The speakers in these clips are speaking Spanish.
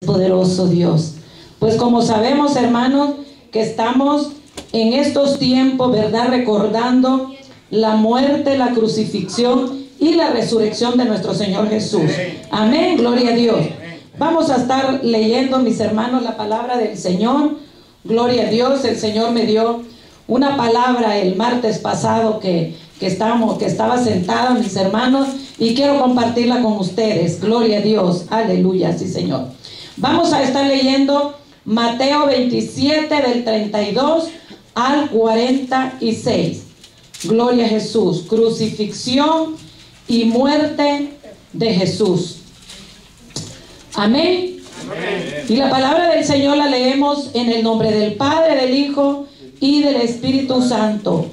Poderoso Dios. Pues como sabemos, hermanos, que estamos en estos tiempos, ¿verdad?, recordando la muerte, la crucifixión y la resurrección de nuestro Señor Jesús. Amén, gloria a Dios. Vamos a estar leyendo, mis hermanos, la palabra del Señor. Gloria a Dios. El Señor me dio una palabra el martes pasado que estaba sentada, mis hermanos, y quiero compartirla con ustedes. Gloria a Dios. Aleluya, sí, Señor. Vamos a estar leyendo Mateo 27 del 32 al 46. Gloria a Jesús. Crucifixión y muerte de Jesús. Amén. Amén. Y la palabra del Señor la leemos en el nombre del Padre, del Hijo y del Espíritu Santo.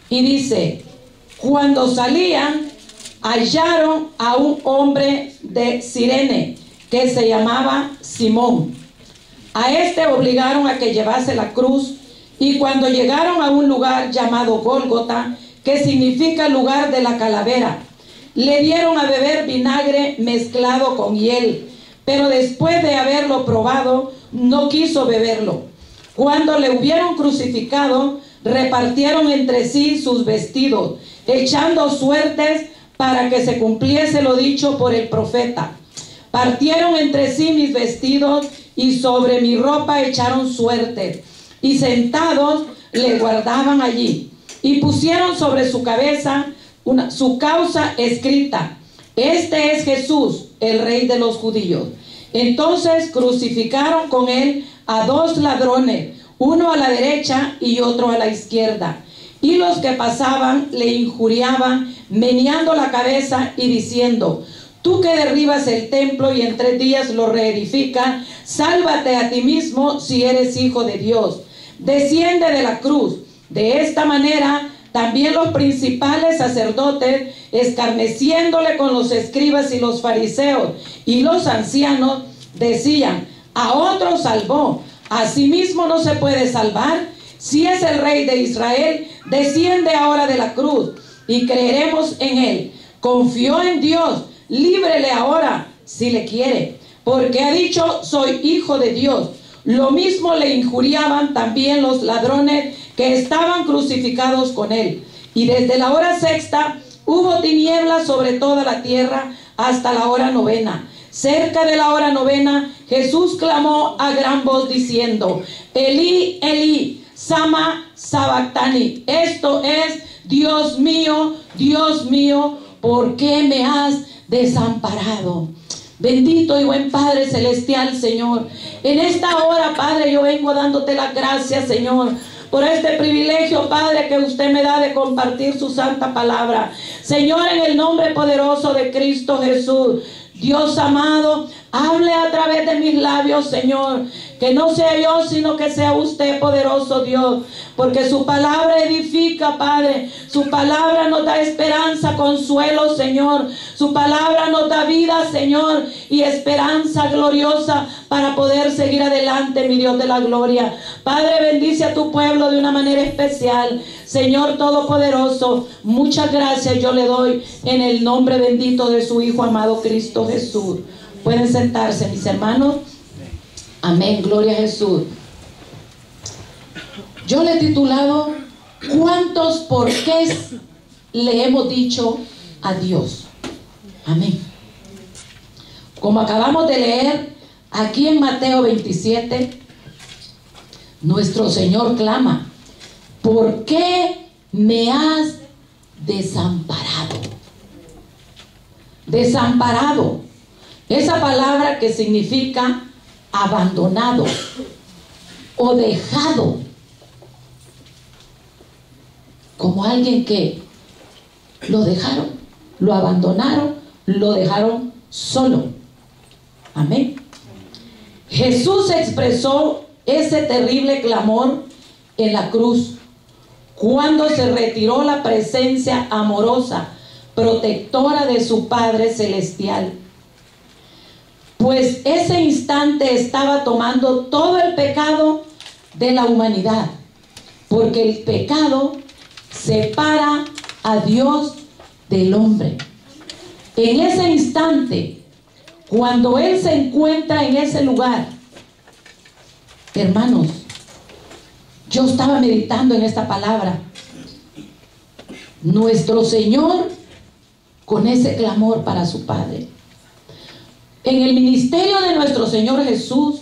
Y dice: cuando salían, hallaron a un hombre de Cirene que se llamaba Simón. A este obligaron a que llevase la cruz, y cuando llegaron a un lugar llamado Gólgota, que significa lugar de la calavera, le dieron a beber vinagre mezclado con hiel, pero después de haberlo probado, no quiso beberlo. Cuando le hubieron crucificado, repartieron entre sí sus vestidos, echando suertes para que se cumpliese lo dicho por el profeta. Partieron entre sí mis vestidos, y sobre mi ropa echaron suerte, y sentados le guardaban allí, y pusieron sobre su cabeza su causa escrita: este es Jesús, el Rey de los judíos. Entonces crucificaron con él a dos ladrones, uno a la derecha y otro a la izquierda. Y los que pasaban le injuriaban, meneando la cabeza y diciendo: tú que derribas el templo y en 3 días lo reedificas, sálvate a ti mismo si eres hijo de Dios. Desciende de la cruz. De esta manera también los principales sacerdotes, escarneciéndole con los escribas y los fariseos y los ancianos, decían: a otro salvó, a sí mismo no se puede salvar. Si es el Rey de Israel, desciende ahora de la cruz y creeremos en él. Confió en Dios, líbrele ahora si le quiere, porque ha dicho: soy hijo de Dios. Lo mismo le injuriaban también los ladrones que estaban crucificados con él. Y desde la hora 6ª hubo tinieblas sobre toda la tierra hasta la hora 9ª. Cerca de la hora 9ª, Jesús clamó a gran voz diciendo: Elí, Elí, sama sabactani. Esto es: Dios mío, ¿por qué me has desamparado? Bendito y buen Padre celestial, Señor, en esta hora, Padre, yo vengo dándote las gracias, Señor, por este privilegio, Padre, que usted me da de compartir su santa palabra. Señor, en el nombre poderoso de Cristo Jesús, Dios amado, hable a través de mis labios, Señor. Que no sea yo, sino que sea usted, poderoso Dios. Porque su palabra edifica, Padre. Su palabra nos da esperanza, consuelo, Señor. Su palabra nos da vida, Señor, y esperanza gloriosa para poder seguir adelante, mi Dios de la gloria. Padre, bendice a tu pueblo de una manera especial. Señor Todopoderoso, muchas gracias yo le doy en el nombre bendito de su Hijo amado Cristo Jesús. Pueden sentarse, mis hermanos. Amén, gloria a Jesús. Yo le he titulado: ¿cuántos porqués le hemos dicho a Dios? Amén. Como acabamos de leer aquí en Mateo 27, nuestro Señor clama: ¿por qué me has desamparado? Desamparado. Esa palabra que significa abandonado o dejado, como alguien que lo dejaron, lo abandonaron, lo dejaron solo. Amén. Jesús expresó ese terrible clamor en la cruz cuando se retiró la presencia amorosa, protectora de su Padre celestial. Pues ese instante estaba tomando todo el pecado de la humanidad, porque el pecado separa a Dios del hombre. En ese instante, Cuando él se encuentra en ese lugar, hermanos, yo estaba meditando en esta palabra. Nuestro Señor con ese clamor para su Padre. En el ministerio de nuestro Señor Jesús,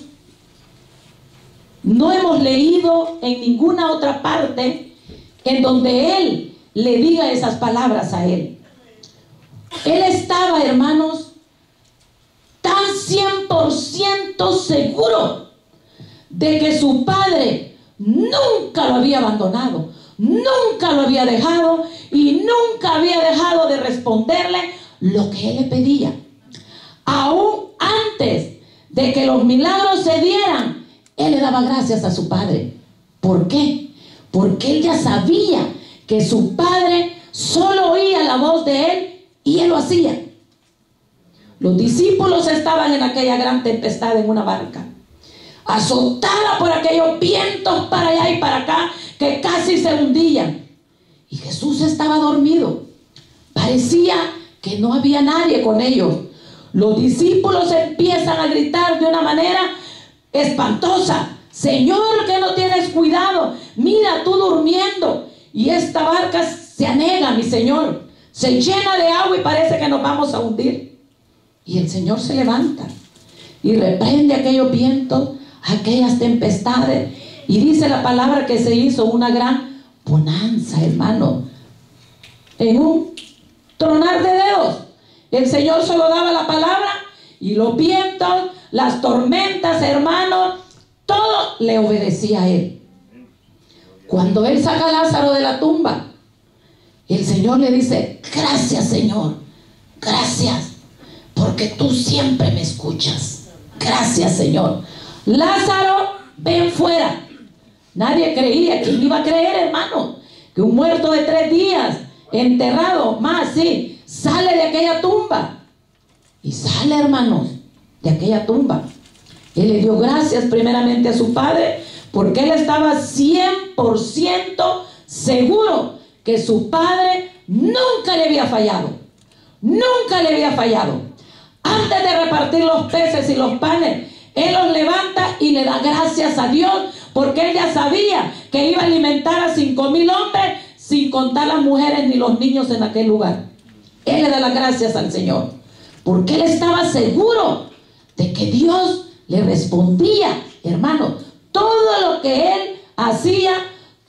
no hemos leído en ninguna otra parte en donde Él le diga esas palabras a Él. Él estaba, hermanos, tan 100% seguro de que su Padre nunca lo había abandonado, nunca lo había dejado y nunca había dejado de responderle lo que Él le pedía. Aún antes de que los milagros se dieran, Él le daba gracias a su Padre. ¿Por qué? Porque Él ya sabía que su Padre solo oía la voz de Él y Él lo hacía. Los discípulos estaban en aquella gran tempestad en una barca, azotada por aquellos vientos para allá y para acá que casi se hundían. Y Jesús estaba dormido. Parecía que no había nadie con ellos. Los discípulos empiezan a gritar de una manera espantosa: Señor, que no tienes cuidado, mira tú durmiendo y esta barca se anega, mi Señor, se llena de agua y parece que nos vamos a hundir. Y el Señor se levanta y reprende aquellos vientos, aquellas tempestades, y dice la palabra que se hizo una gran bonanza, hermano. En un tronar de dedos, el Señor solo daba la palabra y los vientos, las tormentas, hermano, todo le obedecía a Él. Cuando Él saca a Lázaro de la tumba, el Señor le dice: gracias, Señor, gracias, porque tú siempre me escuchas. Gracias, Señor. Lázaro, ven fuera. Nadie creía. ¿Quién iba a creer, hermano? Que un muerto de 3 días, enterrado, más, sí, sale de aquella tumba. Y sale, hermanos, de aquella tumba. Él le dio gracias primeramente a su Padre, porque él estaba 100% seguro que su Padre nunca le había fallado. Nunca le había fallado. Antes de repartir los peces y los panes, él los levanta y le da gracias a Dios, porque él ya sabía que iba a alimentar a 5,000 hombres, sin contar las mujeres ni los niños en aquel lugar. Él le da las gracias al Señor, porque él estaba seguro de que Dios le respondía, hermano. Todo lo que él hacía,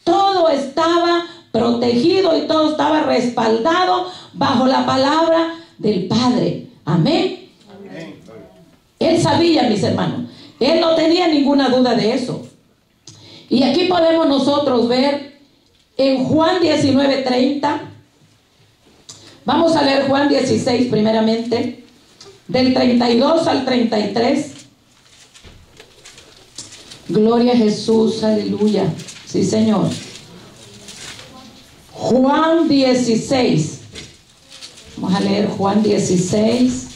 todo estaba protegido y todo estaba respaldado bajo la palabra del Padre. Amén. Amén. Él sabía, mis hermanos, él no tenía ninguna duda de eso. Y aquí podemos nosotros ver en Juan 19:30. Vamos a leer Juan 16 primeramente, del 32 al 33. Gloria a Jesús, aleluya. Sí, Señor. Juan 16. Vamos a leer Juan 16.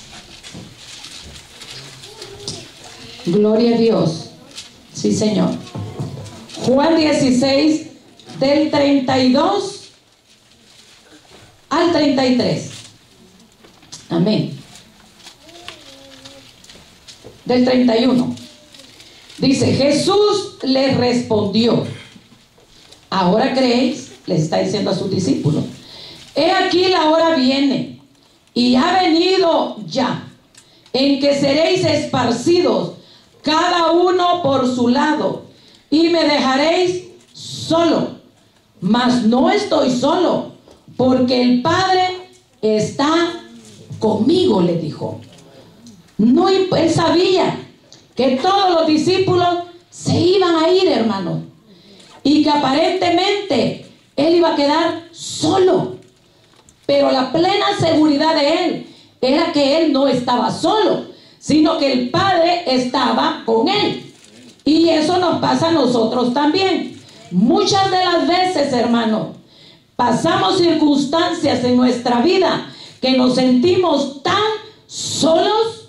Gloria a Dios. Sí, Señor. Juan 16, del 32 al 33. Amén. Del 31. Dice: Jesús les respondió: ¿ahora creéis? Les está diciendo a sus discípulos: he aquí la hora viene, y ha venido ya, en que seréis esparcidos cada uno por su lado, y me dejaréis solo. Mas no estoy solo, porque el Padre está conmigo, le dijo. No, él sabía que todos los discípulos se iban a ir, hermano, y que aparentemente él iba a quedar solo. Pero la plena seguridad de él era que él no estaba solo, sino que el Padre estaba con él. Y eso nos pasa a nosotros también. Muchas de las veces, hermano, pasamos circunstancias en nuestra vida que nos sentimos tan solos,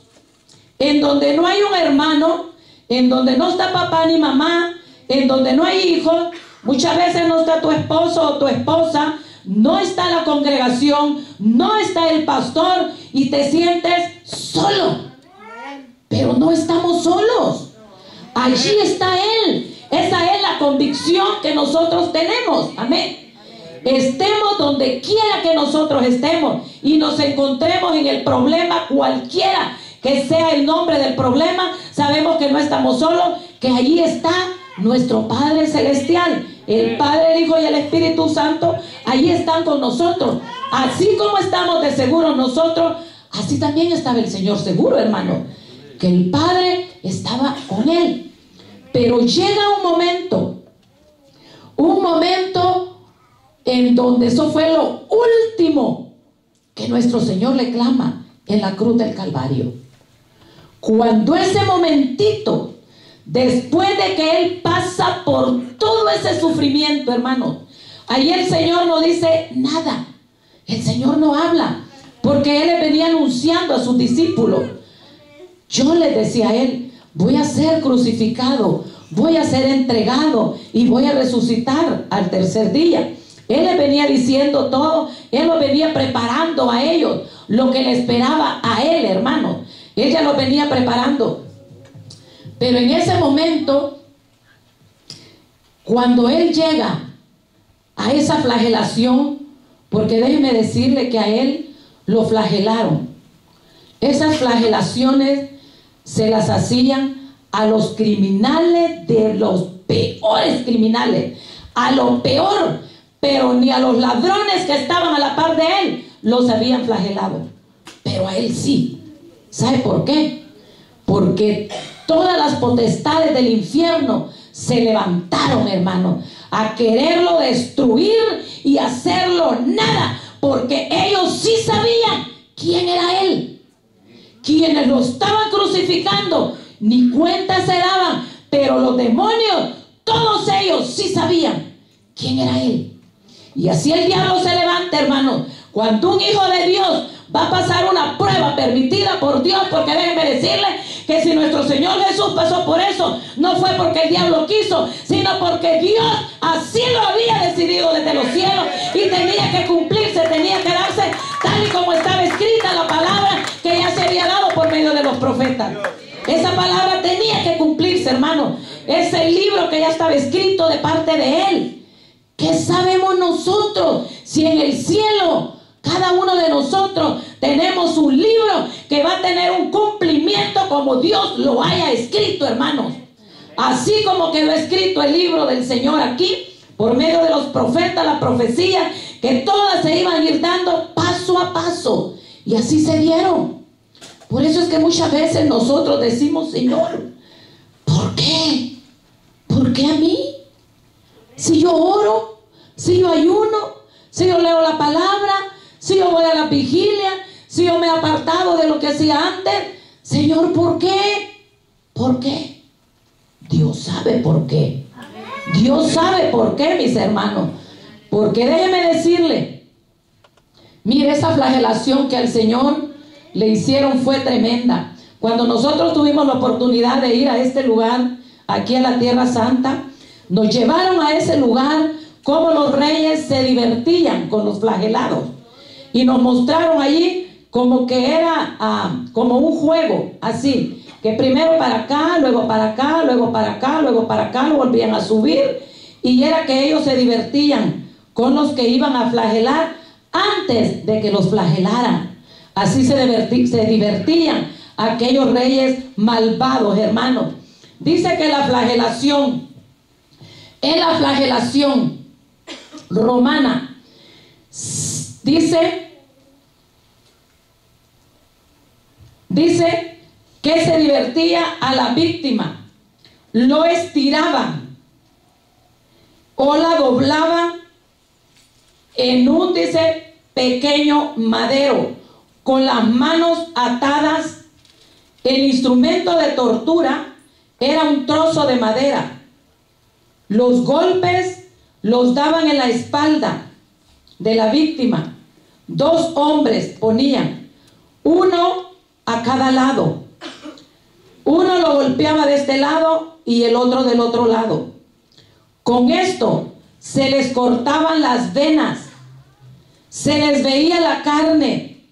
en donde no hay un hermano, en donde no está papá ni mamá, en donde no hay hijos. Muchas veces no está tu esposo o tu esposa, no está la congregación, no está el pastor, y te sientes solo. pero no estamos solos. Allí está Él. Esa es la convicción que nosotros tenemos. Amén. Estemos donde quiera que nosotros estemos y nos encontremos en el problema, cualquiera que sea el nombre del problema, sabemos que no estamos solos, que allí está nuestro Padre Celestial, el Padre, el Hijo y el Espíritu Santo. Allí están con nosotros. Así como estamos de seguros nosotros, así también estaba el Señor seguro, hermano, que el Padre estaba con Él. Pero llega un momento en donde eso fue lo último que nuestro Señor le clama en la cruz del Calvario. Cuando ese momentito, después de que Él pasa por todo ese sufrimiento, hermano, ahí el Señor no dice nada. El Señor no habla, porque Él le venía anunciando a sus discípulos. Yo les decía a Él, voy a ser crucificado, voy a ser entregado y voy a resucitar al tercer día. Él les venía diciendo todo. Él los venía preparando a ellos lo que le esperaba a Él, hermano. Él ya los venía preparando. Pero en ese momento, cuando Él llega a esa flagelación, porque déjeme decirle que a Él lo flagelaron. Esas flagelaciones se las hacían a los criminales, de los peores criminales, a lo peor, pero ni a los ladrones que estaban a la par de Él los habían flagelado, pero a Él sí. ¿Sabe por qué? Porque todas las potestades del infierno se levantaron, hermano, a quererlo destruir y hacerlo nada, porque ellos sí sabían quién era Él. Quienes lo estaban crucificando ni cuenta se daban, pero los demonios, todos ellos sí sabían quién era Él. Y así el diablo se levanta, hermano, cuando un hijo de Dios va a pasar una prueba permitida por Dios, porque déjenme decirle que si nuestro Señor Jesús pasó por eso, no fue porque el diablo quiso, sino porque Dios así lo había decidido desde los cielos, y tenía que cumplirse, tenía que darse tal y como estaba escrita la palabra que ya se había dado por medio de los profetas. Esa palabra tenía que cumplirse, hermano. Es el libro que ya estaba escrito de parte de Él. ¿Qué sabemos nosotros si en el cielo cada uno de nosotros tenemos un libro que va a tener un cumplimiento como Dios lo haya escrito, hermanos? Así como quedó escrito el libro del Señor aquí, por medio de los profetas, la profecía, que todas se iban a ir dando paso a paso. Y así se dieron. Por eso es que muchas veces nosotros decimos, Señor, ¿por qué? ¿Por qué a mí? Si yo oro, si yo ayuno, si yo leo la palabra, si yo voy a la vigilia, si yo me he apartado de lo que hacía antes, Señor, ¿por qué? ¿Por qué? Dios sabe por qué. Dios sabe por qué, mis hermanos. Porque déjeme decirle, mire, esa flagelación que al Señor le hicieron fue tremenda. Cuando nosotros tuvimos la oportunidad de ir a este lugar, aquí a la Tierra Santa, nos llevaron a ese lugar cómo los reyes se divertían con los flagelados, y nos mostraron allí como que era como un juego, así, que primero para acá, luego para acá, luego para acá, luego para acá, lo volvían a subir, y era que ellos se divertían con los que iban a flagelar antes de que los flagelaran. Así se divertían aquellos reyes malvados, hermanos. Dice que la flagelación, en la flagelación romana, dice que se divertía a la víctima, lo estiraban o la doblaban en un, dice, pequeño madero, con las manos atadas. El instrumento de tortura era un trozo de madera. Los golpes los daban en la espalda de la víctima. 2 hombres ponían, uno a cada lado. Uno lo golpeaba de este lado y el otro del otro lado. Con esto se les cortaban las venas, se les veía la carne,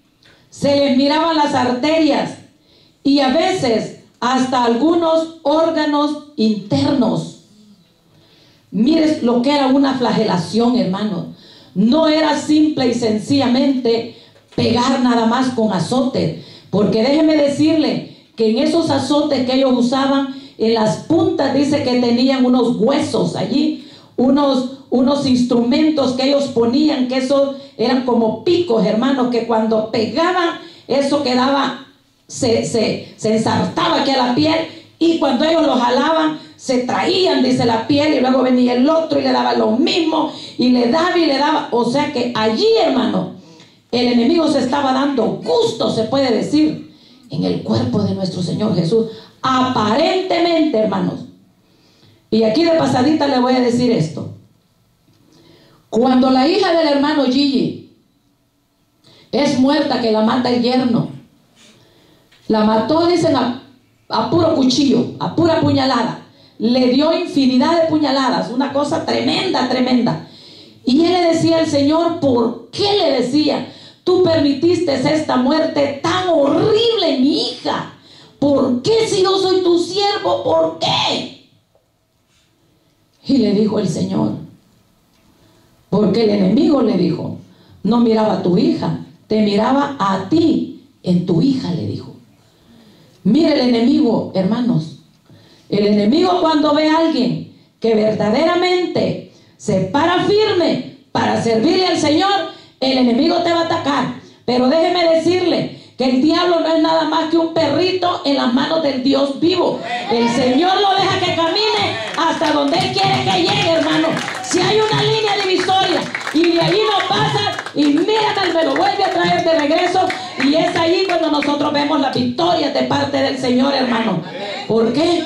se les miraban las arterias, y a veces hasta algunos órganos internos. Mire lo que era una flagelación, hermano. No era simple y sencillamente pegar nada más con azote, porque déjeme decirle que en esos azotes que ellos usaban, en las puntas dice que tenían unos huesos allí, unos instrumentos que ellos ponían, que esos eran como picos, hermanos, que cuando pegaban eso quedaba, se ensartaba aquí a la piel, y cuando ellos lo jalaban se traían, dice, la piel, y luego venía el otro y le daba lo mismo, y le daba, o sea que allí, hermano, el enemigo se estaba dando gusto, se puede decir, en el cuerpo de nuestro Señor Jesús, aparentemente, hermanos. Y aquí de pasadita le voy a decir esto. Cuando la hija del hermano Gigi es muerta, que la mata el yerno, la mató, dicen, a puro cuchillo, a pura puñalada. Le dio infinidad de puñaladas, una cosa tremenda, tremenda. Y él le decía al Señor, ¿por qué le decía? Tú permitiste esta muerte tan horrible, mi hija. ¿Por qué, si yo soy tu siervo? ¿Por qué? Y le dijo el Señor, porque el enemigo le dijo, no miraba a tu hija, te miraba a ti en tu hija, le dijo. Mire el enemigo, hermanos. El enemigo, cuando ve a alguien que verdaderamente se para firme para servirle al Señor, el enemigo te va a atacar. Pero déjeme decirle que el diablo no es nada más que un perrito en las manos del Dios vivo. El Señor lo deja que camine hasta donde Él quiere que llegue, hermano. Si hay una línea divisoria y de allí no pasa, y mírame, me lo vuelve a traer de regreso, y es ahí cuando nosotros vemos las victorias de parte del Señor, hermano. ¿Por qué?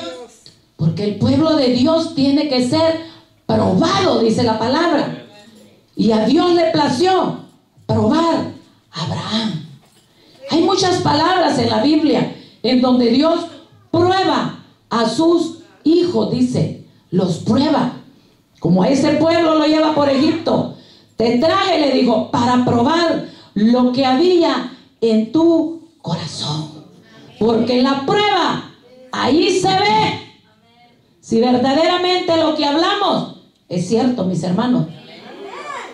Porque el pueblo de Dios tiene que ser probado, dice la palabra. Y a Dios le plació probar a Abraham. Hay muchas palabras en la Biblia en donde Dios prueba a sus hijos, dice, los prueba. Como a ese pueblo lo lleva por Egipto. Te traje, le dijo, para probar lo que había en tu corazón. Porque en la prueba, ahí se ve si verdaderamente lo que hablamos es cierto, mis hermanos.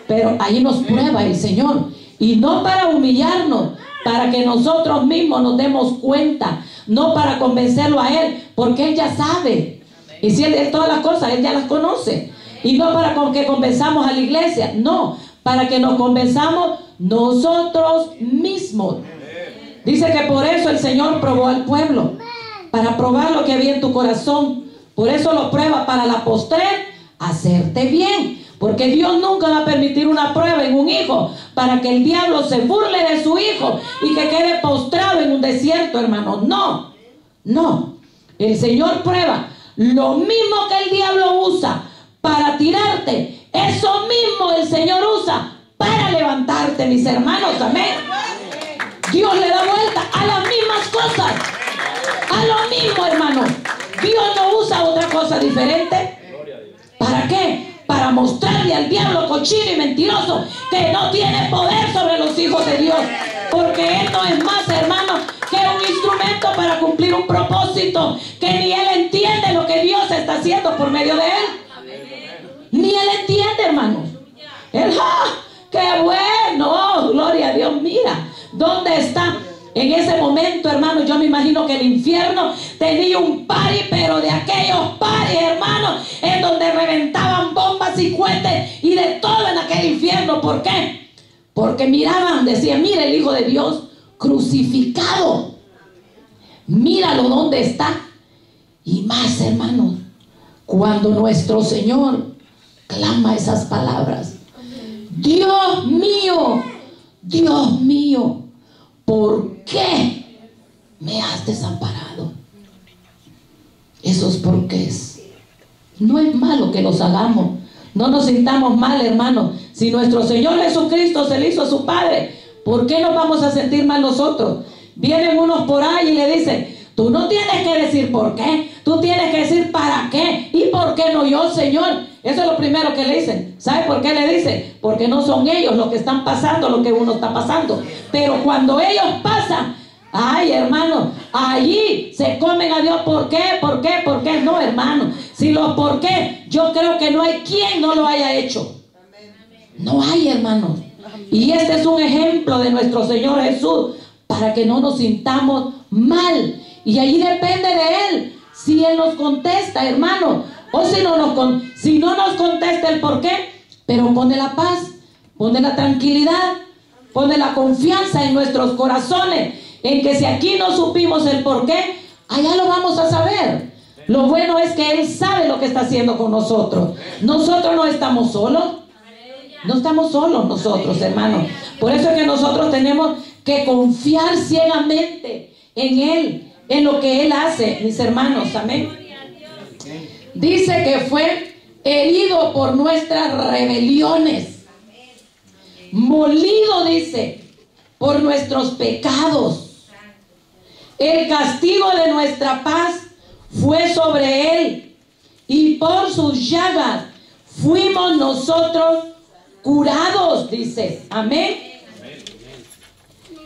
Pero ahí nos prueba el Señor. Y no para humillarnos, para que nosotros mismos nos demos cuenta, no para convencerlo a Él, porque Él ya sabe. Y si Él todas las cosas, Él ya las conoce. Y no para que convenzamos a la iglesia, no, para que nos convenzamos nosotros mismos. Dice que por eso el Señor probó al pueblo, para probar lo que había en tu corazón. Por eso lo prueba, para la postrer hacerte bien. Porque Dios nunca va a permitir una prueba en un hijo para que el diablo se burle de su hijo y que quede postrado en un desierto, hermano. No, no. El Señor prueba. Lo mismo que el diablo usa para tirarte, eso mismo el Señor usa para levantarte, mis hermanos. Amén. Dios le da vuelta a las mismas cosas, a lo mismo, hermano. Dios no usa otra cosa diferente. ¿Para qué? Para mostrarle al diablo cochino y mentiroso que no tiene poder sobre los hijos de Dios. Porque él no es más, hermano, que un instrumento para cumplir un propósito, que ni él entiende lo que Dios está haciendo por medio de él. Ni él entiende, hermano. Él, ¡ah! ¡Qué bueno! ¡Gloria a Dios! Mira, ¿dónde está? En ese momento, hermano, yo me imagino que el infierno tenía un party, pero de aquellos parties, hermano, en donde reventaban bombas y cohetes y de todo en aquel infierno. ¿Por qué? Porque miraban, decían, mira el Hijo de Dios crucificado. Míralo dónde está. Y más, hermano, cuando nuestro Señor clama esas palabras. Dios mío, ¿por qué me has desamparado? Esos porqués. No es malo que los hagamos. No nos sintamos mal, hermano. Si nuestro Señor Jesucristo se le hizo a su Padre, ¿por qué nos vamos a sentir mal nosotros? Vienen unos por ahí y le dicen, tú no tienes que decir por qué, tú tienes que decir para qué. ¿Y por qué no yo, Señor? Eso es lo primero que le dicen. ¿Sabe por qué le dicen? Porque no son ellos los que están pasando lo que uno está pasando. Pero cuando ellos pasan, Ay, hermano, allí se comen a Dios. ¿Por qué? ¿Por qué? ¿Por qué? No, hermano. Si lo por qué, yo creo que no hay quien no lo haya hecho. No hay, hermano. Y este es un ejemplo de nuestro Señor Jesús, para que no nos sintamos mal. Y allí depende de Él, si Él nos contesta, hermano, o si no nos contesta el por qué, pero pone la paz, pone la tranquilidad, pone la confianza en nuestros corazones, en que si aquí no supimos el por qué, allá lo vamos a saber. Lo bueno es que Él sabe lo que está haciendo con nosotros. Nosotros no estamos solos. No estamos solos nosotros, hermanos. Por eso es que nosotros tenemos que confiar ciegamente en Él, en lo que Él hace, mis hermanos. Amén. Dice que fue herido por nuestras rebeliones, molido, dice, por nuestros pecados. El castigo de nuestra paz fue sobre Él, y por sus llagas fuimos nosotros curados, dice. Amén.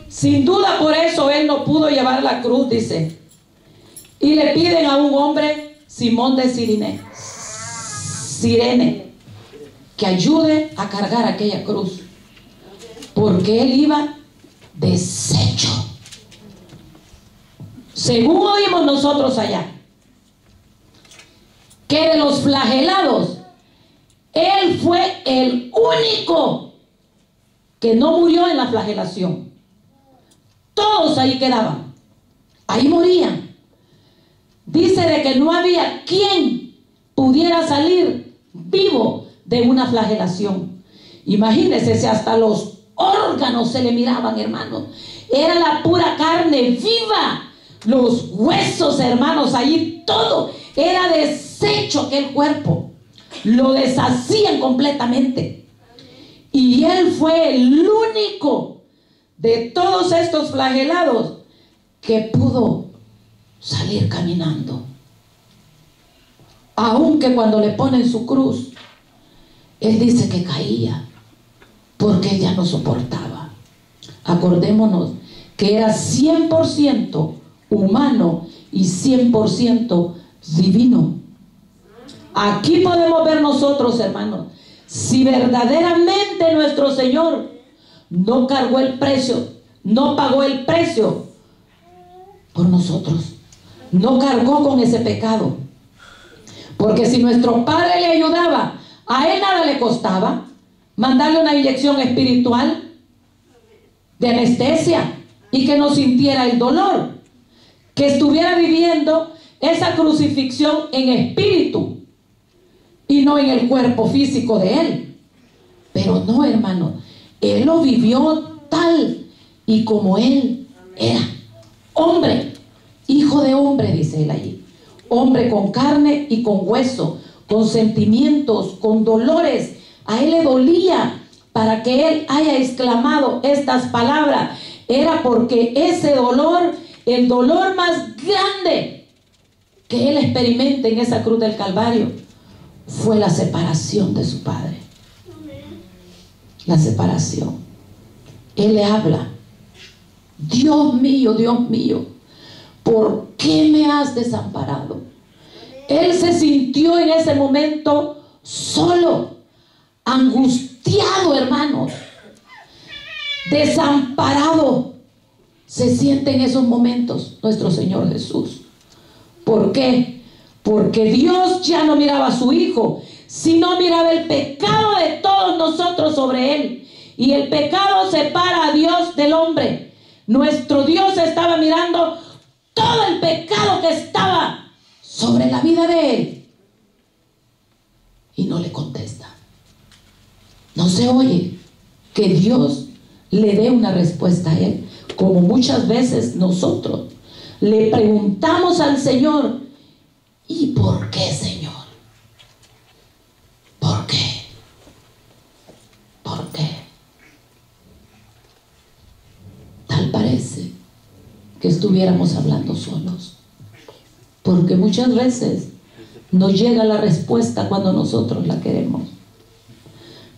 Sin duda por eso Él no pudo llevar la cruz, dice. Y le piden a un hombre, Simón de Cirene, que ayude a cargar aquella cruz, porque Él iba deshecho. Según oímos nosotros allá, que de los flagelados, Él fue el único que no murió en la flagelación. Todos ahí quedaban, ahí morían. Dice de que no había quien pudiera salir vivo de una flagelación. Imagínense si hasta los órganos se le miraban, hermanos. Era la pura carne viva. Los huesos, hermanos, allí todo era deshecho, aquel cuerpo. Lo deshacían completamente. Y Él fue el único de todos estos flagelados que pudo salir caminando. Aunque cuando le ponen su cruz, Él dice que caía, porque Él ya no soportaba. Acordémonos que era 100% humano y 100% divino. Aquí podemos ver nosotros, hermanos, si verdaderamente nuestro Señor no cargó el precio, no pagó el precio por nosotros, no cargó con ese pecado. Porque si nuestro Padre le ayudaba, a Él nada le costaba mandarle una inyección espiritual de anestesia y que no sintiera el dolor, que estuviera viviendo esa crucifixión en espíritu y no en el cuerpo físico de Él. Pero no, hermano, Él lo vivió tal y como Él era. Hombre, hijo de hombre, dice Él allí. Hombre con carne y con hueso, con sentimientos, con dolores. A Él le dolía. Para que Él haya exclamado estas palabras, era porque ese dolor, el dolor más grande que Él experimenta en esa cruz del Calvario, fue la separación de su Padre. La separación. Él le habla: Dios mío, ¿por qué me has desamparado? Él se sintió en ese momento solo, angustiado, hermanos, desamparado. Se siente en esos momentos nuestro Señor Jesús. ¿Por qué? Porque Dios ya no miraba a su Hijo, sino miraba el pecado de todos nosotros sobre Él. Y el pecado separa a Dios del hombre. Nuestro Dios estaba mirando todo el pecado que estaba sobre la vida de Él, y no le contesta. No se oye que Dios le dé una respuesta a Él, como muchas veces nosotros le preguntamos al Señor: ¿y por qué, Señor? ¿Por qué? ¿Por qué? Tal parece que estuviéramos hablando solos, porque muchas veces nos llega la respuesta cuando nosotros la queremos,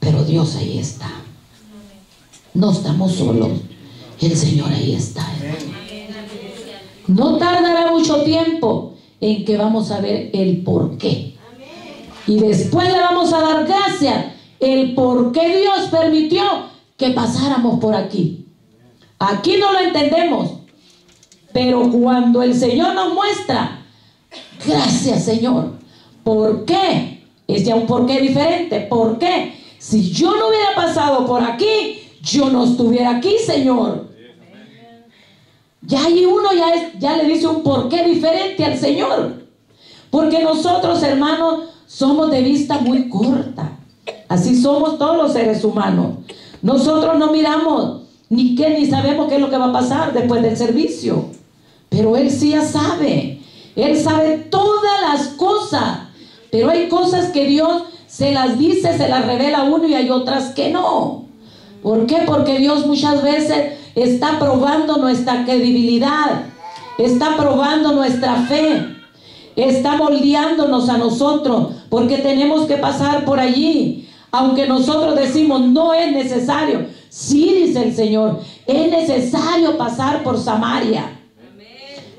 pero Dios ahí está. No estamos solos, el Señor ahí está, hermano. No tardará mucho tiempo en que vamos a ver el por qué. Y después le vamos a dar gracias el por qué Dios permitió que pasáramos por aquí. Aquí no lo entendemos, pero cuando el Señor nos muestra, gracias Señor, ¿por qué? Es ya un por qué diferente. ¿Por qué? Si yo no hubiera pasado por aquí, yo no estuviera aquí, Señor. Ya ahí uno ya le dice un por qué diferente al Señor. Porque nosotros, hermanos, somos de vista muy corta. Así somos todos los seres humanos. Nosotros no miramos ni sabemos qué es lo que va a pasar después del servicio. Pero Él sí ya sabe. Él sabe todas las cosas. Pero hay cosas que Dios se las dice, se las revela a uno, y hay otras que no. ¿Por qué? Porque Dios muchas veces está probando nuestra credibilidad, está probando nuestra fe, está moldeándonos a nosotros, porque tenemos que pasar por allí. Aunque nosotros decimos no es necesario, sí, dice el Señor, es necesario pasar por Samaria.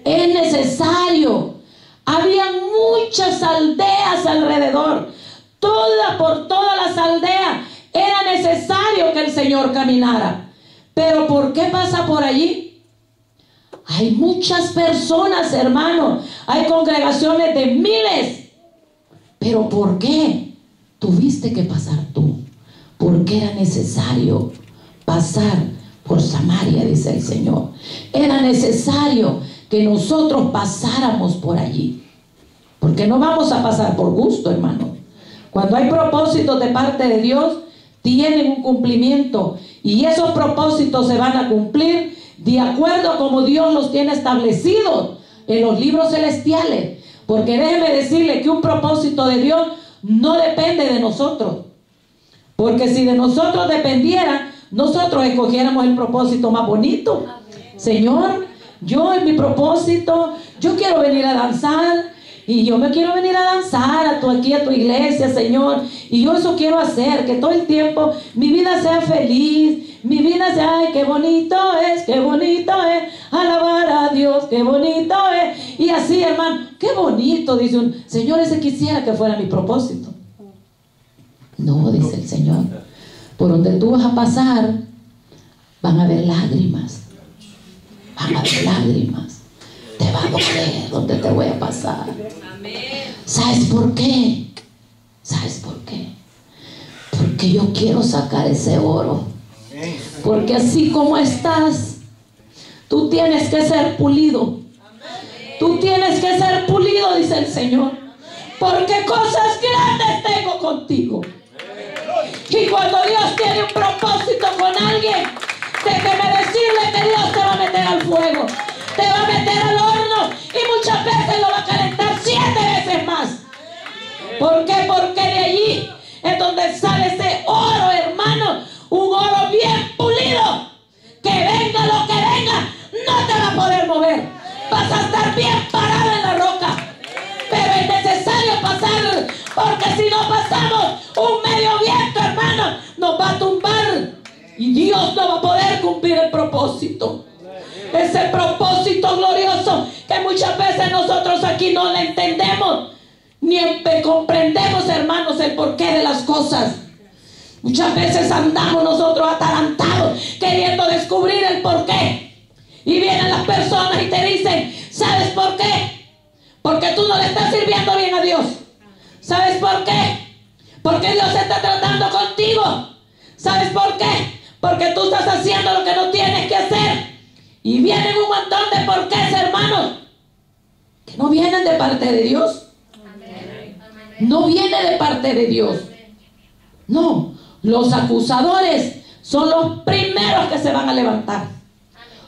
Es necesario. Había muchas aldeas alrededor, por todas las aldeas era necesario que el Señor caminara. Pero ¿por qué pasa por allí? Hay muchas personas, hermanos, hay congregaciones de miles. Pero ¿por qué tuviste que pasar tú? Porque era necesario pasar por Samaria, dice el Señor. Era necesario que nosotros pasáramos por allí, porque no vamos a pasar por gusto, hermano. Cuando hay propósitos de parte de Dios, tienen un cumplimiento, y esos propósitos se van a cumplir de acuerdo a como Dios los tiene establecidos en los libros celestiales. Porque déjeme decirle que un propósito de Dios no depende de nosotros, porque si de nosotros dependiera, nosotros escogiéramos el propósito más bonito. Señor, yo en mi propósito, yo quiero venir a danzar, y yo me quiero venir a danzar aquí a tu iglesia, Señor, y yo eso quiero hacer, que todo el tiempo mi vida sea feliz, mi vida sea, ay, qué bonito es alabar a Dios, qué bonito es. Y así, hermano, qué bonito, dice un Señor, ese quisiera que fuera mi propósito. No, dice el Señor, por donde tú vas a pasar van a haber lágrimas, van a haber lágrimas. Te va a doler donde te voy a pasar. ¿Sabes por qué? ¿Sabes por qué? Porque yo quiero sacar ese oro. Porque así como estás, tú tienes que ser pulido. Tú tienes que ser pulido, dice el Señor. Porque cosas grandes tengo contigo. Y cuando Dios tiene un propósito con alguien, déjeme decirle que Dios te va a meter al fuego, te va a meter al horno, y muchas veces lo va a calentar 7 veces más. ¿Por qué? Porque de allí es donde sale ese oro, hermano, un oro bien pulido, que venga lo que venga, no te va a poder mover, vas a estar bien parado en la roca. Pero es necesario pasar, porque si no pasamos, un medio viento, hermano, nos va a tumbar, y Dios no va a poder cumplir el propósito. Ese propósito glorioso que muchas veces nosotros aquí no le entendemos, ni comprendemos, hermanos, el porqué de las cosas. Muchas veces andamos nosotros atarantados queriendo descubrir el porqué, y vienen las personas y te dicen, ¿sabes por qué? Porque tú no le estás sirviendo bien a Dios. ¿Sabes por qué? Porque Dios está tratando contigo. ¿Sabes por qué? Porque tú estás haciendo lo que no tienes que hacer. Y vienen un montón de porqués, hermanos, que no vienen de parte de Dios. No viene de parte de Dios. No, los acusadores son los primeros que se van a levantar.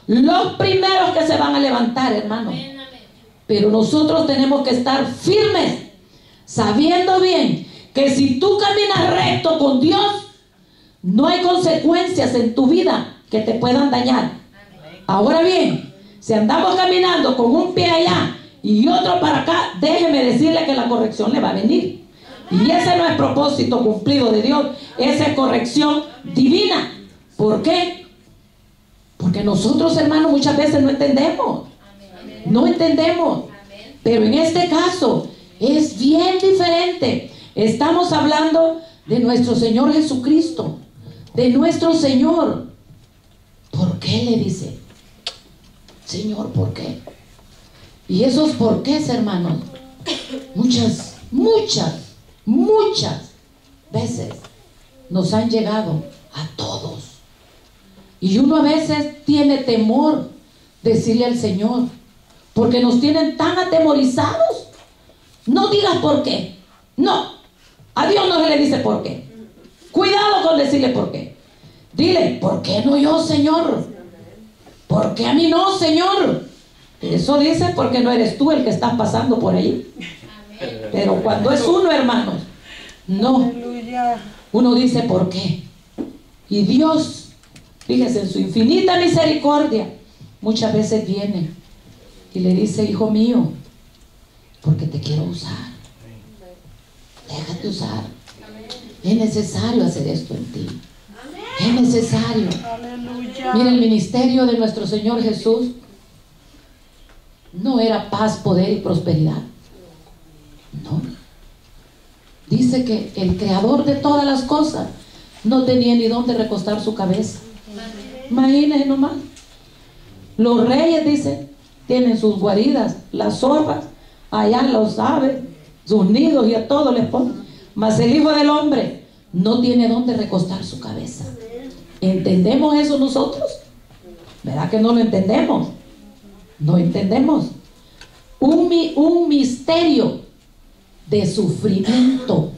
Los primeros que se van a levantar, hermano. Pero nosotros tenemos que estar firmes, sabiendo bien que si tú caminas recto con Dios, no hay consecuencias en tu vida que te puedan dañar. Ahora bien, si andamos caminando con un pie allá y otro para acá, déjeme decirle que la corrección le va a venir. Y ese no es propósito cumplido de Dios, esa es corrección divina. ¿Por qué? Porque nosotros, hermanos, muchas veces no entendemos. No entendemos. Pero en este caso es bien diferente. Estamos hablando de nuestro Señor Jesucristo, de nuestro Señor. ¿Por qué? Le dice, Señor, ¿por qué? Y esos por qué, hermanos, muchas veces nos han llegado a todos. Y uno a veces tiene temor decirle al Señor, porque nos tienen tan atemorizados. No digas por qué. No, a Dios no se le dice por qué. Cuidado con decirle por qué. Dile, ¿por qué no yo, Señor? ¿Por qué a mí no, Señor? Eso dice porque no eres tú el que estás pasando por ahí. Pero cuando es uno, hermanos, no. Uno dice ¿por qué? Y Dios, fíjese, en su infinita misericordia, muchas veces viene y le dice, hijo mío, porque te quiero usar. Déjate usar. Es necesario hacer esto en ti. Es necesario. Mira, el ministerio de nuestro Señor Jesús no era paz, poder y prosperidad. No. Dice que el creador de todas las cosas no tenía ni dónde recostar su cabeza. Imagínense nomás. Los reyes, dice, tienen sus guaridas, las zorras, allá los aves, sus nidos y a todo les ponen. Mas el Hijo del Hombre no tiene dónde recostar su cabeza. ¿Entendemos eso nosotros? ¿Verdad que no lo entendemos? No entendemos. Un misterio de sufrimiento.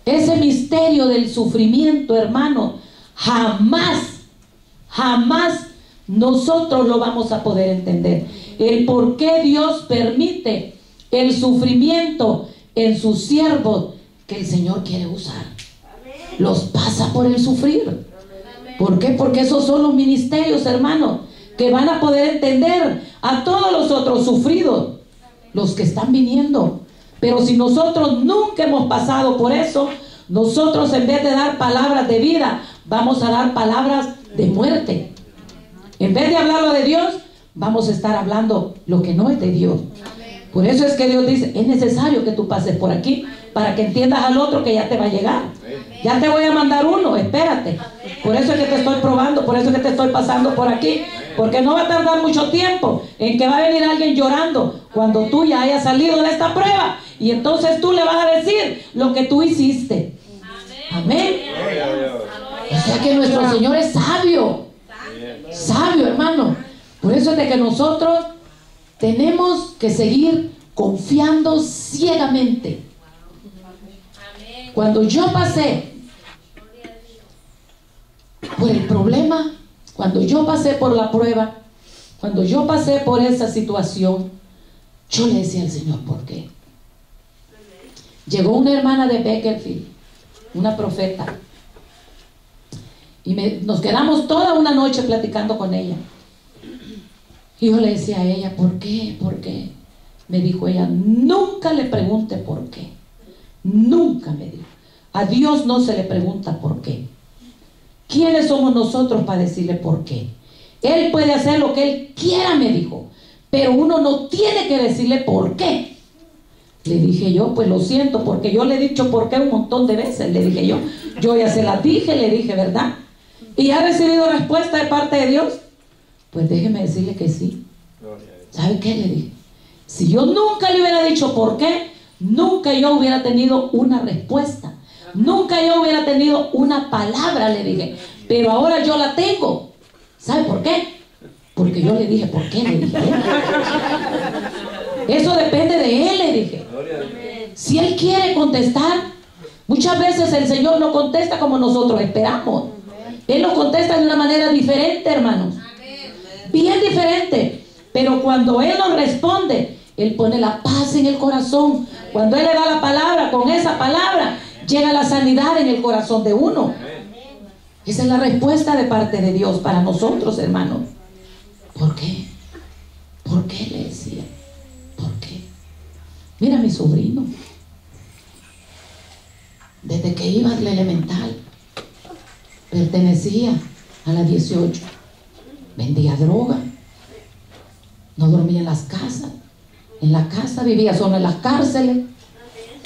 Ese misterio del sufrimiento, hermano, jamás nosotros lo vamos a poder entender. El por qué Dios permite el sufrimiento en sus siervos que el Señor quiere usar. Los pasa por el sufrir. ¿Por qué? Porque esos son los ministerios, hermanos, que van a poder entender a todos los otros sufridos, los que están viniendo. Pero si nosotros nunca hemos pasado por eso, nosotros en vez de dar palabras de vida, vamos a dar palabras de muerte. En vez de hablarlo de Dios, vamos a estar hablando lo que no es de Dios. Por eso es que Dios dice, es necesario que tú pases por aquí para que entiendas al otro que ya te va a llegar. Ya te voy a mandar uno, espérate. Por eso es que te estoy probando, por eso es que te estoy pasando por aquí. Porque no va a tardar mucho tiempo en que va a venir alguien llorando cuando tú ya hayas salido de esta prueba. Y entonces tú le vas a decir lo que tú hiciste. Amén. O sea que nuestro Señor es sabio. Sabio, hermano. Por eso es de que nosotros tenemos que seguir confiando ciegamente. Cuando yo pasé por el problema, cuando yo pasé por la prueba, cuando yo pasé por esa situación, yo le decía al Señor, ¿por qué? Llegó una hermana de Beckerfield, una profeta, y nos quedamos toda una noche platicando con ella. Y yo le decía a ella, ¿por qué? ¿Por qué? Me dijo ella, nunca le pregunte por qué. Nunca, me dijo. A Dios no se le pregunta por qué. ¿Quiénes somos nosotros para decirle por qué? Él puede hacer lo que Él quiera, me dijo, pero uno no tiene que decirle por qué. Le dije yo, pues lo siento, porque yo le he dicho por qué un montón de veces. Le dije yo ya se las dije, le dije, ¿verdad? ¿Y ha recibido respuesta de parte de Dios? Pues déjeme decirle que sí. ¿Sabe qué le dije? Si yo nunca le hubiera dicho por qué, nunca yo hubiera tenido una respuesta. Nunca yo hubiera tenido una palabra, le dije. Pero ahora yo la tengo. ¿Sabe por qué? Porque yo le dije, ¿por qué? Le dije. Eso depende de Él, le dije. Si Él quiere contestar, muchas veces el Señor no contesta como nosotros esperamos. Él nos contesta de una manera diferente, hermanos. Bien diferente. Pero cuando Él nos responde, Él pone la paz en el corazón. Cuando Él le da la palabra, con esa palabra llega la sanidad en el corazón de uno. Esa es la respuesta de parte de Dios para nosotros, hermanos. ¿Por qué? ¿Por qué? Le decía. ¿Por qué? Mira mi sobrino. Desde que iba al elemental, pertenecía a la 18. Vendía droga. No dormía en las casas. En la casa vivía solo en las cárceles.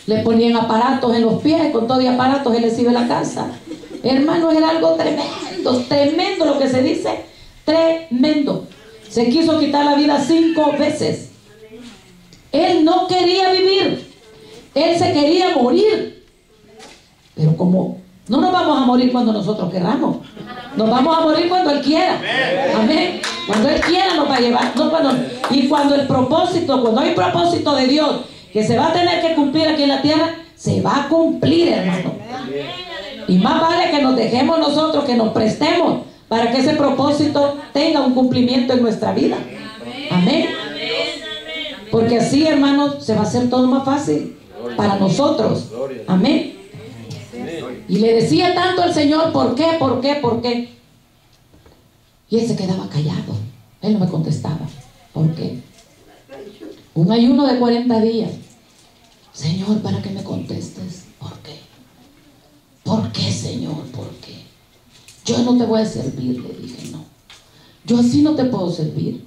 Le ponían aparatos en los pies, con todo y aparatos él les iba a la casa. Hermanos, era algo tremendo, tremendo lo que se dice, tremendo. Se quiso quitar la vida 5 veces. Él no quería vivir, él se quería morir. Pero como no nos vamos a morir cuando nosotros queramos, nos vamos a morir cuando Él quiera. Amén. Cuando Él quiera nos va a llevar. Y cuando el propósito, cuando hay propósito de Dios que se va a tener que cumplir aquí en la tierra, se va a cumplir, hermano. Y más vale que nos dejemos nosotros, que nos prestemos para que ese propósito tenga un cumplimiento en nuestra vida. Amén. Porque así, hermanos, se va a hacer todo más fácil para nosotros. Amén. Y le decía tanto al Señor, ¿por qué? ¿Por qué? ¿Por qué? Y él se quedaba callado. Él no me contestaba. ¿Por qué? Un ayuno de 40 días. Señor, para que me contestes. ¿Por qué? ¿Por qué, Señor? ¿Por qué? Yo no te voy a servir, le dije, no. Yo así no te puedo servir.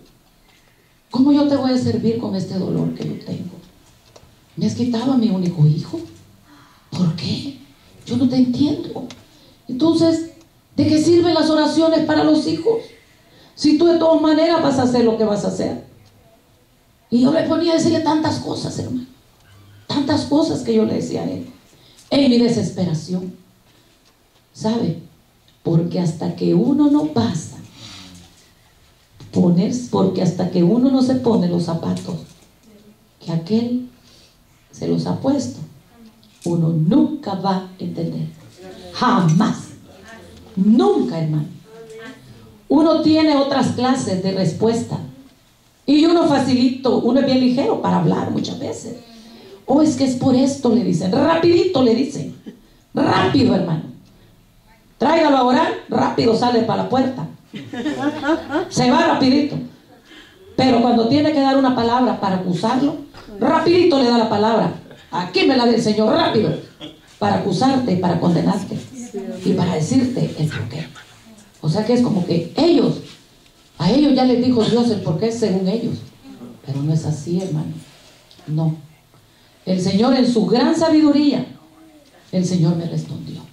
¿Cómo yo te voy a servir con este dolor que yo tengo? Me has quitado a mi único hijo. ¿Por qué? Yo no te entiendo. Entonces, ¿de qué sirven las oraciones para los hijos? Si tú de todas maneras vas a hacer lo que vas a hacer. Y yo le ponía a decirle tantas cosas, hermano. Tantas cosas que yo le decía a él. En mi desesperación. ¿Sabe? Porque hasta que uno no pasa, porque hasta que uno no se pone los zapatos que aquel se los ha puesto, uno nunca va a entender. Jamás. Nunca, hermano. Uno tiene otras clases de respuesta. Y uno facilito, uno es bien ligero para hablar muchas veces. O es que es por esto, le dicen. Rapidito le dicen. Rápido, hermano. Tráigalo a orar, rápido sale para la puerta. Se va rapidito. Pero cuando tiene que dar una palabra para acusarlo, rapidito le da la palabra. Aquí me la da el Señor, rápido. Para acusarte y para condenarte. Y para decirte el porqué. O sea que es como que a ellos ya les dijo Dios el porqué según ellos. Pero no es así, hermano. No. El Señor en su gran sabiduría, el Señor me respondió.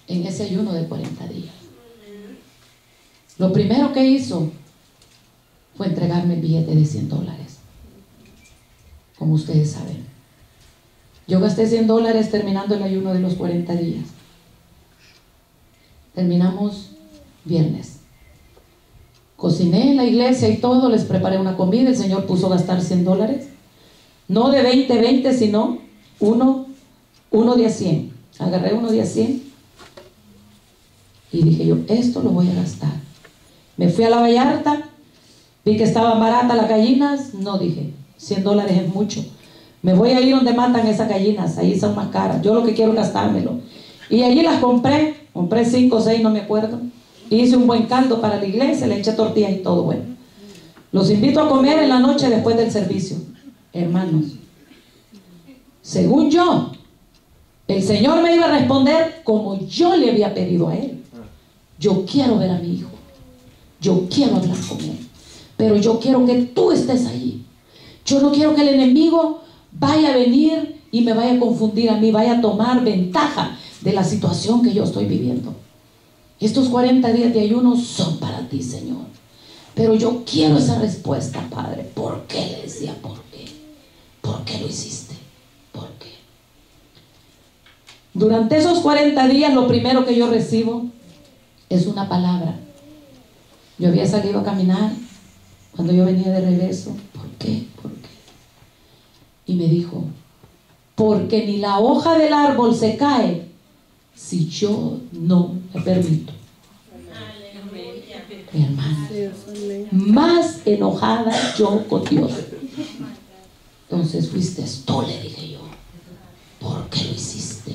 En ese ayuno de 40 días. Lo primero que hizo fue entregarme el billete de $100. Como ustedes saben. Yo gasté $100 terminando el ayuno de los 40 días. Terminamos viernes. Cociné en la iglesia y todo, les preparé una comida. El Señor puso a gastar $100. No de 20, sino uno de a 100. Agarré uno de a 100. Y dije yo, esto lo voy a gastar. Me fui a la Vallarta, vi que estaban baratas las gallinas. No, dije, $100 es mucho. Me voy a ir donde matan esas gallinas, ahí son más caras. Yo lo que quiero es gastármelo. Y allí las compré 5 o 6, no me acuerdo. Hice un buen caldo para la iglesia, le eché tortillas y todo bueno. Los invito a comer en la noche después del servicio. Hermanos, según yo, el Señor me iba a responder como yo le había pedido a Él. Yo quiero ver a mi hijo. Yo quiero hablar con él. Pero yo quiero que tú estés allí. Yo no quiero que el enemigo vaya a venir y me vaya a confundir a mí, vaya a tomar ventaja de la situación que yo estoy viviendo. Estos 40 días de ayuno son para ti, Señor. Pero yo quiero esa respuesta, Padre. ¿Por qué? Le decía, ¿por qué? ¿Por qué lo hiciste? ¿Por qué? Durante esos 40 días lo primero que yo recibo es una palabra. Yo había salido a caminar cuando yo venía de regreso. ¿Por qué? ¿Por qué? Y me dijo, porque ni la hoja del árbol se cae si yo no me permito. Mi hermana, más enojada yo con Dios. Entonces fuiste tú, le dije yo. ¿Por qué lo hiciste?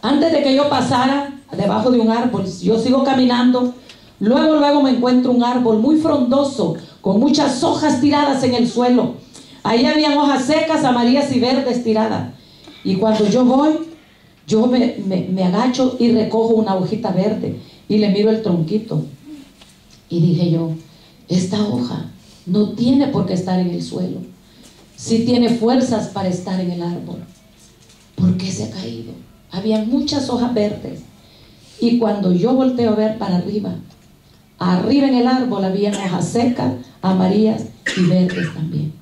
Antes de que yo pasara debajo de un árbol, yo sigo caminando. Luego me encuentro un árbol muy frondoso, con muchas hojas tiradas en el suelo. Ahí habían hojas secas, amarillas y verdes tiradas. Y cuando yo voy, yo me agacho y recojo una hojita verde y le miro el tronquito. Y dije yo, esta hoja no tiene por qué estar en el suelo. Sí tiene fuerzas para estar en el árbol. ¿Por qué se ha caído? Había muchas hojas verdes. Y cuando yo volteo a ver para arriba, arriba en el árbol había hojas secas, amarillas y verdes también.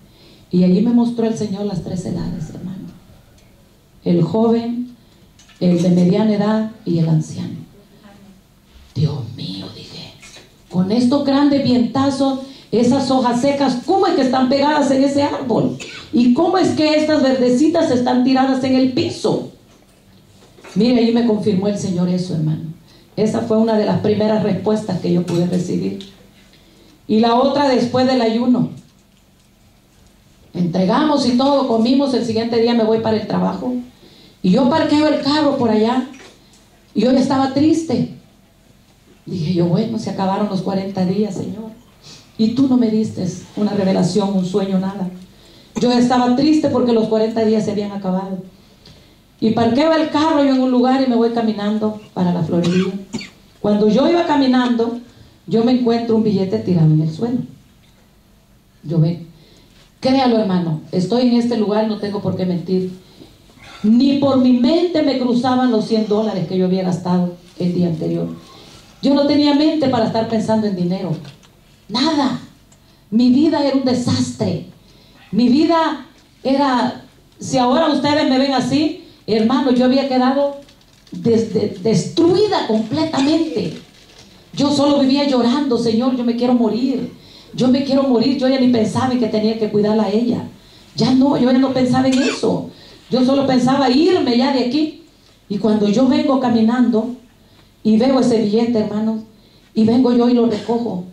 Y allí me mostró el Señor las 3 edades, hermano. El joven, el de mediana edad y el anciano. Dios mío, dije, con estos grandes vientazos, esas hojas secas, ¿cómo es que están pegadas en ese árbol? ¿Y cómo es que estas verdecitas están tiradas en el piso? Mire, ahí me confirmó el Señor eso, hermano. Esa fue una de las primeras respuestas que yo pude recibir. Y la otra después del ayuno. Entregamos y todo, comimos, el siguiente día me voy para el trabajo. Y yo parqueo el carro por allá. Y yo ya estaba triste. Dije yo, bueno, se acabaron los 40 días, Señor. Y tú no me diste una revelación, un sueño, nada. Yo estaba triste porque los 40 días se habían acabado. Y parqueo el carro yo en un lugar y me voy caminando para la florería. Cuando yo iba caminando, yo me encuentro un billete tirado en el suelo. Yo me... Créalo, hermano, estoy en este lugar, no tengo por qué mentir. Ni por mi mente me cruzaban los $100 que yo había gastado el día anterior. Yo no tenía mente para estar pensando en dinero. Nada. Mi vida era un desastre. Mi vida era... Si ahora ustedes me ven así, hermano, yo había quedado destruida completamente. Yo solo vivía llorando, Señor, yo me quiero morir. Yo me quiero morir. Yo ya ni pensaba en que tenía que cuidarla a ella. Ya no, yo ya no pensaba en eso. Yo solo pensaba irme ya de aquí. Y cuando yo vengo caminando y veo ese billete, hermano, y vengo yo y lo recojo.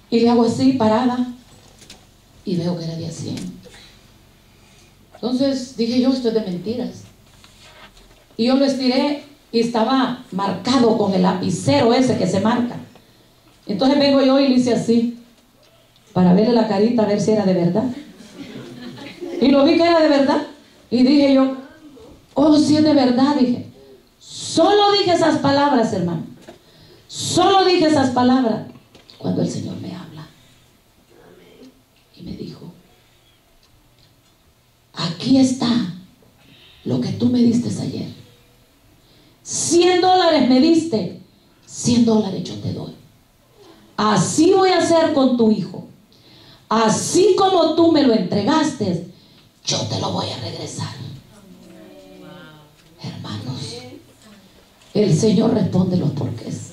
Y le hago así, parada, y veo que era de 100. Entonces dije yo, esto es de mentiras. Y yo lo estiré y estaba marcado con el lapicero ese que se marca. Entonces vengo yo y le hice así, para verle la carita, a ver si era de verdad. Y lo vi que era de verdad. Y dije yo, oh, si es de verdad, dije. Solo dije esas palabras, hermano. Solo dije esas palabras cuando el Señor me habla. Y me dijo, aquí está lo que tú me diste ayer. $100 me diste, $100 yo te doy. Así voy a hacer con tu hijo. Así como tú me lo entregaste, yo te lo voy a regresar. Hermanos, el Señor responde los porqués.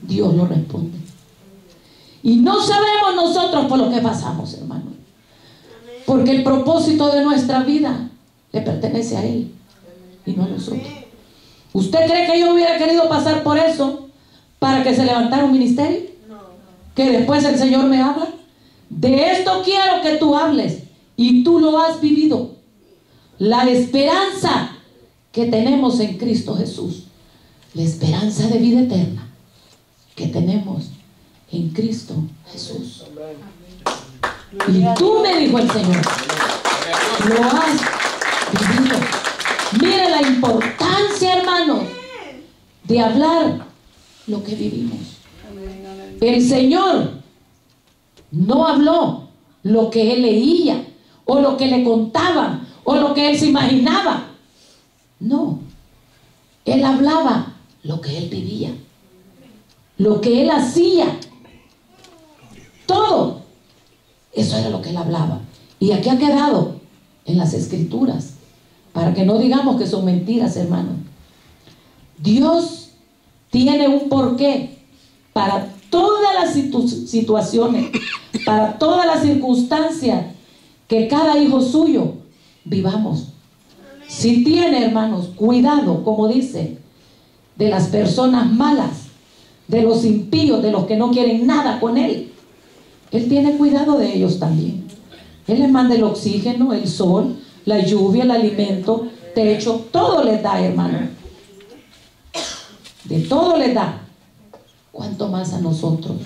Dios lo responde. Y no sabemos nosotros por lo que pasamos, hermano. Porque el propósito de nuestra vida le pertenece a Él y no a nosotros. ¿Usted cree que yo hubiera querido pasar por eso para que se levantara un ministerio? Que después el Señor me habla. De esto quiero que tú hables. Y tú lo has vivido. La esperanza que tenemos en Cristo Jesús. La esperanza de vida eterna que tenemos en Cristo Jesús. Y tú, me dijo el Señor, lo has vivido. Mire la importancia, hermanos, de hablar lo que vivimos. El Señor no habló lo que Él leía, o lo que le contaban, o lo que Él se imaginaba. No. Él hablaba lo que Él vivía, lo que Él hacía. Todo. Eso era lo que Él hablaba. Y aquí ha quedado en las Escrituras, para que no digamos que son mentiras, hermano. Dios tiene un porqué para todas las situaciones, para todas las circunstancias que cada hijo suyo vivamos. Si tiene, hermanos, cuidado, como dice, de las personas malas, de los impíos, de los que no quieren nada con Él. Él tiene cuidado de ellos también. Él les manda el oxígeno, el sol, la lluvia, el alimento, techo, todo les da, hermano. De todo les da. ¿Cuánto más a nosotros?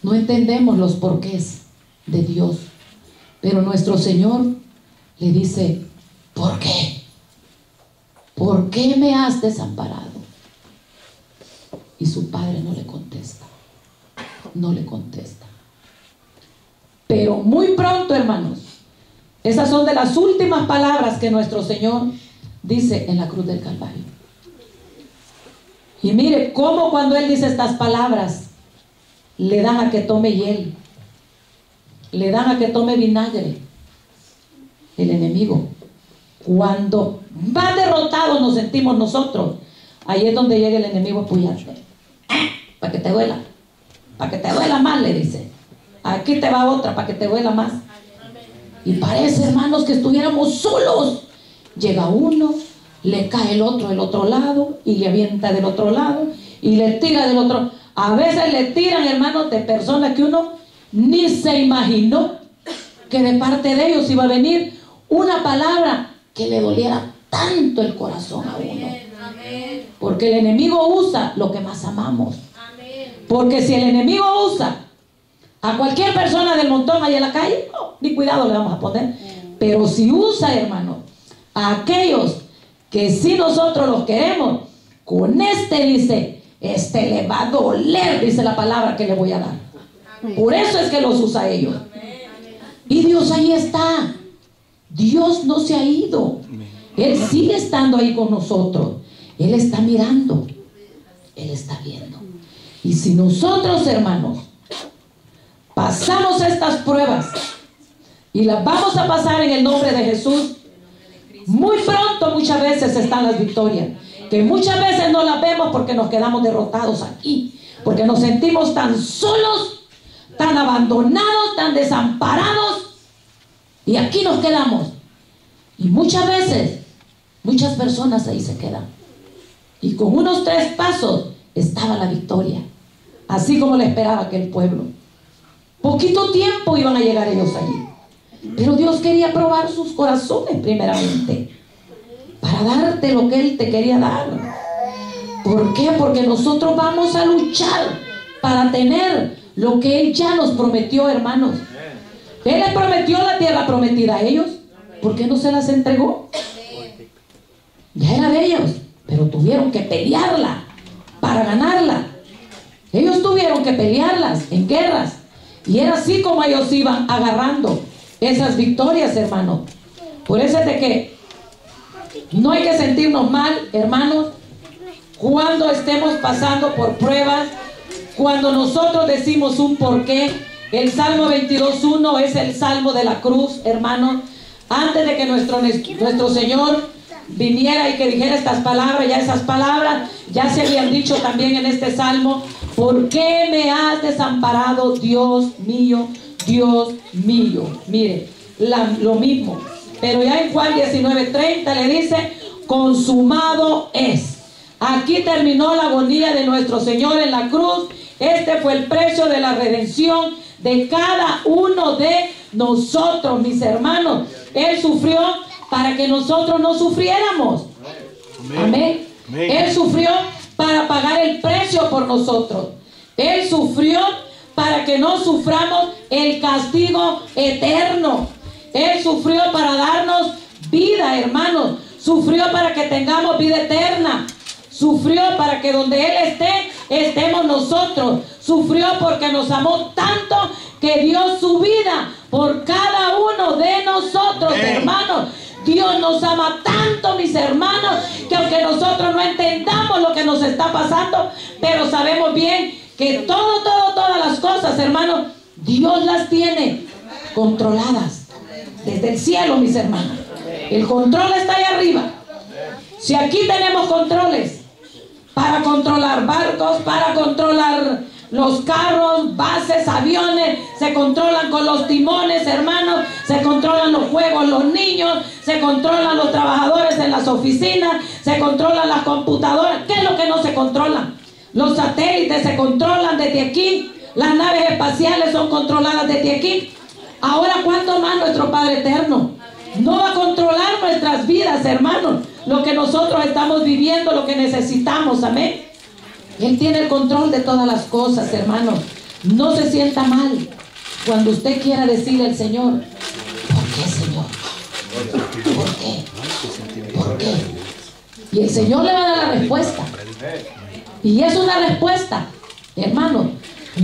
No entendemos los porqués de Dios, pero nuestro Señor le dice, ¿por qué? ¿Por qué me has desamparado? Y su padre no le contesta. no le contesta. Pero muy pronto, hermanos, esas son de las últimas palabras que nuestro Señor dice en la cruz del Calvario. Y mire cómo cuando Él dice estas palabras, le dan a que tome hiel, le dan a que tome vinagre. El enemigo, cuando más derrotados nos sentimos nosotros, ahí es donde llega el enemigo a apoyarte. Para que te duela, para que te duela más, le dice. Aquí te va otra para que te duela más. Y parece, hermanos, que estuviéramos solos. Llega uno, le cae el otro del otro lado, y le avienta del otro lado, y le tira del otro. A veces le tiran, hermanos, de personas que uno ni se imaginó que de parte de ellos iba a venir una palabra que le doliera tanto el corazón a uno. Porque el enemigo usa lo que más amamos. Porque si el enemigo usa a cualquier persona del montón ahí en la calle, ni cuidado le vamos a poner. Pero si usa, hermano, a aquellos que si nosotros los queremos, con dice, le va a doler, dice la palabra que le voy a dar. Por eso es que los usa a ellos. Y Dios ahí está. Dios no se ha ido. Él sigue estando ahí con nosotros. Él está mirando. Él está viendo. Y si nosotros, hermanos, pasamos estas pruebas y las vamos a pasar en el nombre de Jesús, muy pronto muchas veces están las victorias, que muchas veces no las vemos porque nos quedamos derrotados aquí, porque nos sentimos tan solos, tan abandonados, tan desamparados, y aquí nos quedamos. Y muchas veces muchas personas ahí se quedan, y con unos 3 pasos estaba la victoria, así como le esperaba aquel pueblo. Poquito tiempo iban a llegar ellos allí, pero Dios quería probar sus corazones primeramente, para darte lo que Él te quería dar. ¿Por qué? Porque nosotros vamos a luchar para tener lo que Él ya nos prometió, hermanos. Él les prometió la tierra prometida a ellos. ¿Por qué no se las entregó? Ya era de ellos, pero tuvieron que pelearla para ganarla. Ellos tuvieron que pelearlas en guerras, y era así como ellos iban agarrando esas victorias, hermanos. Por eso es de que no hay que sentirnos mal, hermanos, cuando estemos pasando por pruebas, cuando nosotros decimos un porqué. El Salmo 22:1 es el Salmo de la cruz, hermanos. Antes de que nuestro Señor viniera y que dijera estas palabras, ya esas palabras ya se habían dicho también en este Salmo. ¿Por qué me has desamparado, Dios mío, Dios mío? Mire, lo mismo. Pero ya en Juan 19:30 le dice, consumado es. Aquí terminó la agonía de nuestro Señor en la cruz. Este fue el precio de la redención de cada uno de nosotros, mis hermanos. Él sufrió para que nosotros no sufriéramos. Amén. Él sufrió para pagar el precio por nosotros. Él sufrió para que no suframos el castigo eterno. Él sufrió para darnos vida, hermanos. Sufrió para que tengamos vida eterna. Sufrió para que donde Él esté, estemos nosotros. Sufrió porque nos amó tanto que dio su vida por cada uno de nosotros, hermanos. Dios nos ama tanto, mis hermanos, que aunque nosotros no entendamos lo que nos está pasando, pero sabemos bien que todas las cosas, hermanos, Dios las tiene controladas desde el cielo, mis hermanos. El control está ahí arriba. Si aquí tenemos controles para controlar barcos, para controlar los carros, bases, aviones, se controlan con los timones, hermanos, se controlan los juegos, los niños, se controlan los trabajadores en las oficinas, se controlan las computadoras. ¿Qué es lo que no se controla? Los satélites se controlan desde aquí, las naves espaciales son controladas desde aquí. Ahora, ¿cuánto más nuestro Padre Eterno no va a controlar nuestras vidas, hermanos? Lo que nosotros estamos viviendo, lo que necesitamos, amén. Él tiene el control de todas las cosas, hermanos. No se sienta mal cuando usted quiera decirle al Señor, ¿por qué, Señor? ¿Por qué? ¿Por qué? Y el Señor le va a dar la respuesta. Y es una respuesta, hermano,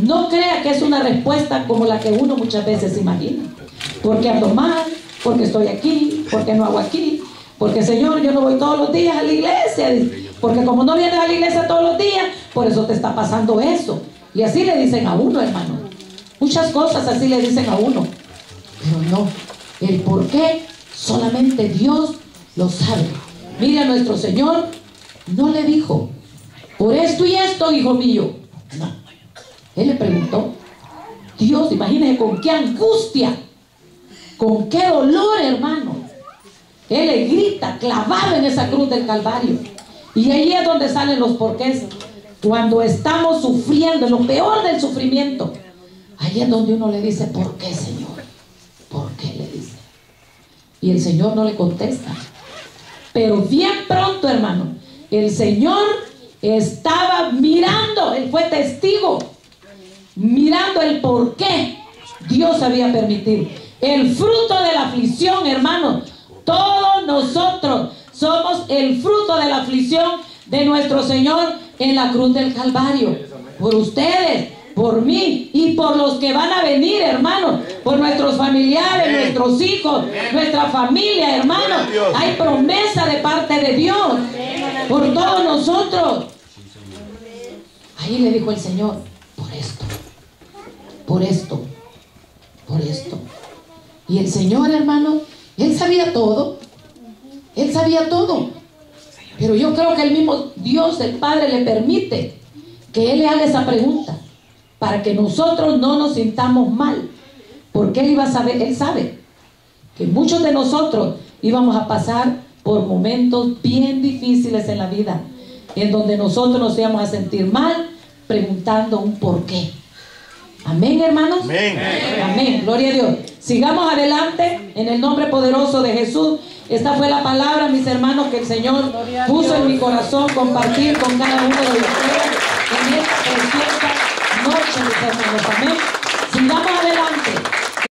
No crea que es una respuesta como la que uno muchas veces imagina. Porque ando mal, porque estoy aquí, porque no hago aquí, porque Señor, yo no voy todos los días a la iglesia, porque como no vienes a la iglesia todos los días, por eso te está pasando eso. Y así le dicen a uno, hermano. Muchas cosas así le dicen a uno. Pero no, el por qué solamente Dios lo sabe. Mira, nuestro Señor no le dijo, por esto y esto, hijo mío. No, Él le preguntó. Dios, imagínese con qué angustia, con qué dolor, hermano. Él le grita, clavado en esa cruz del Calvario. Y ahí es donde salen los porqués. Cuando estamos sufriendo, lo peor del sufrimiento, ahí es donde uno le dice, ¿por qué, Señor? ¿Por qué? Le dice. Y el Señor no le contesta. Pero bien pronto, hermano, el Señor estaba mirando, Él fue testigo, mirando el por qué Dios había permitido. El fruto de la aflicción, hermano, todos nosotros somos el fruto de la aflicción de nuestro Señor en la cruz del Calvario. Por ustedes, por mí y por los que van a venir, hermano, por nuestros familiares, nuestros hijos, nuestra familia, hermano. Hay promesa de parte de Dios por todos nosotros. Ahí le dijo el Señor, por esto, por esto, por esto. Y el Señor, hermano, Él sabía todo. Él sabía todo. Pero yo creo que el mismo Dios, el Padre, le permite que Él le haga esa pregunta para que nosotros no nos sintamos mal. Porque Él iba a saber, Él sabe que muchos de nosotros íbamos a pasar por momentos bien difíciles en la vida, en donde nosotros nos íbamos a sentir mal preguntando un por qué. Amén, hermanos. Amén. Amén. Gloria a Dios. Sigamos adelante en el nombre poderoso de Jesús. Esta fue la palabra, mis hermanos, que el Señor puso en mi corazón compartir con cada uno de ustedes en esta preciosa noche, mis hermanos. Amén. Sigamos